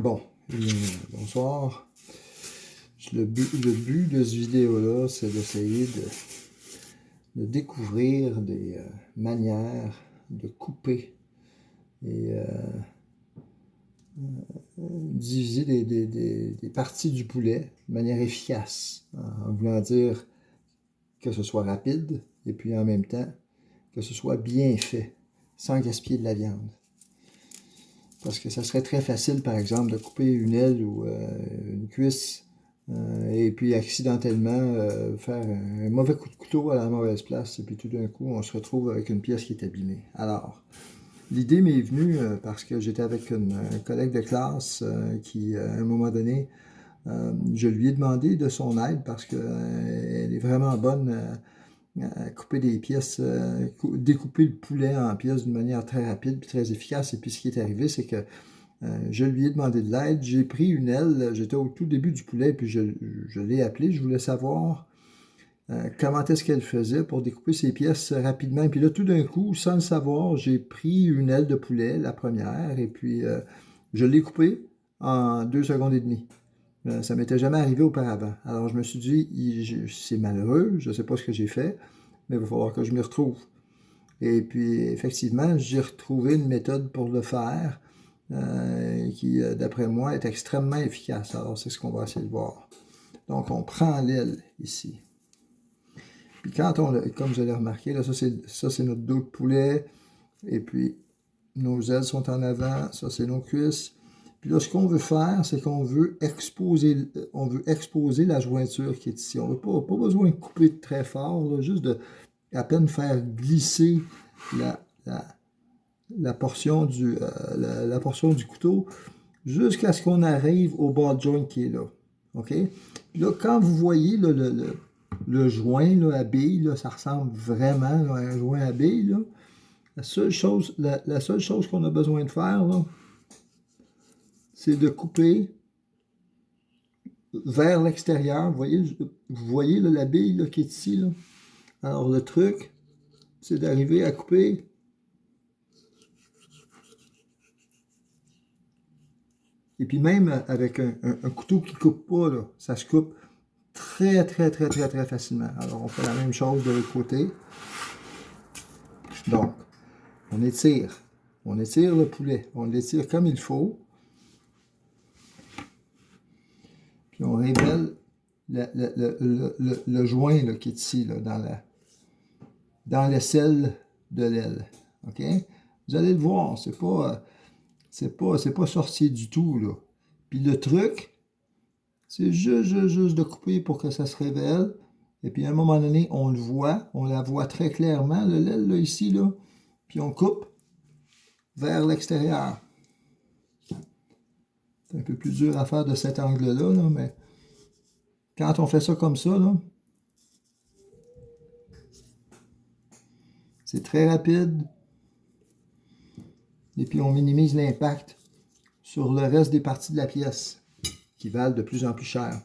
Bon, bonsoir. Le but de cette vidéo-là, c'est d'essayer de découvrir des manières de couper et diviser des parties du poulet de manière efficace, en voulant dire que ce soit rapide et puis en même temps que ce soit bien fait, sans gaspiller de la viande. Parce que ça serait très facile, par exemple, de couper une aile ou une cuisse et puis accidentellement faire un mauvais coup de couteau à la mauvaise place. Et puis tout d'un coup, on se retrouve avec une pièce qui est abîmée. Alors, l'idée m'est venue parce que j'étais avec un collègue de classe qui, à un moment donné, je lui ai demandé de son aide parce qu'elle est vraiment bonne à couper des pièces, découper le poulet en pièces d'une manière très rapide et très efficace. Et puis ce qui est arrivé, c'est que je lui ai demandé de l'aide. J'ai pris une aile, j'étais au tout début du poulet, puis je l'ai appelée. Je voulais savoir comment est-ce qu'elle faisait pour découper ses pièces rapidement. Et puis là, tout d'un coup, sans le savoir, j'ai pris une aile de poulet, la première, et puis je l'ai coupée en 2 secondes et demie. Ça ne m'était jamais arrivé auparavant. Alors, je me suis dit, c'est malheureux, je ne sais pas ce que j'ai fait, mais il va falloir que je m'y retrouve. Et puis, effectivement, j'ai retrouvé une méthode pour le faire qui, d'après moi, est extrêmement efficace. Alors, c'est ce qu'on va essayer de voir. Donc, on prend l'aile ici. Puis, quand comme vous allez remarquer, là, ça, c'est notre dos de poulet. Et puis, nos ailes sont en avant. Ça, c'est nos cuisses. Puis là, ce qu'on veut faire, c'est qu'on veut exposer la jointure qui est ici. On n'a pas besoin de couper très fort, là, juste de à peine faire glisser la portion du couteau jusqu'à ce qu'on arrive au ball joint qui est là. OK? Puis là, quand vous voyez là, le joint là, à bille, là, ça ressemble vraiment là, à un joint à bille. Là. La seule chose qu'on a besoin de faire, là, c'est de couper vers l'extérieur. Vous voyez là, la bille là, qui est ici. Là. Alors, le truc, c'est d'arriver à couper et puis même avec un couteau qui ne coupe pas, là, ça se coupe très, très, très, très, très facilement. Alors, on fait la même chose de l'autre côté. Donc, on étire le poulet. On l'étire comme il faut. Puis on révèle le joint là, qui est ici, là, dans l'aisselle de l'aile. OK? Vous allez le voir, c'est pas sorcier du tout, là. Puis le truc, c'est juste de couper pour que ça se révèle. Et puis à un moment donné, on la voit très clairement, l'aile, là, ici, là. Puis on coupe vers l'extérieur. C'est un peu plus dur à faire de cet angle-là, là, mais quand on fait ça comme ça, là, c'est très rapide. Et puis on minimise l'impact sur le reste des parties de la pièce qui valent de plus en plus cher.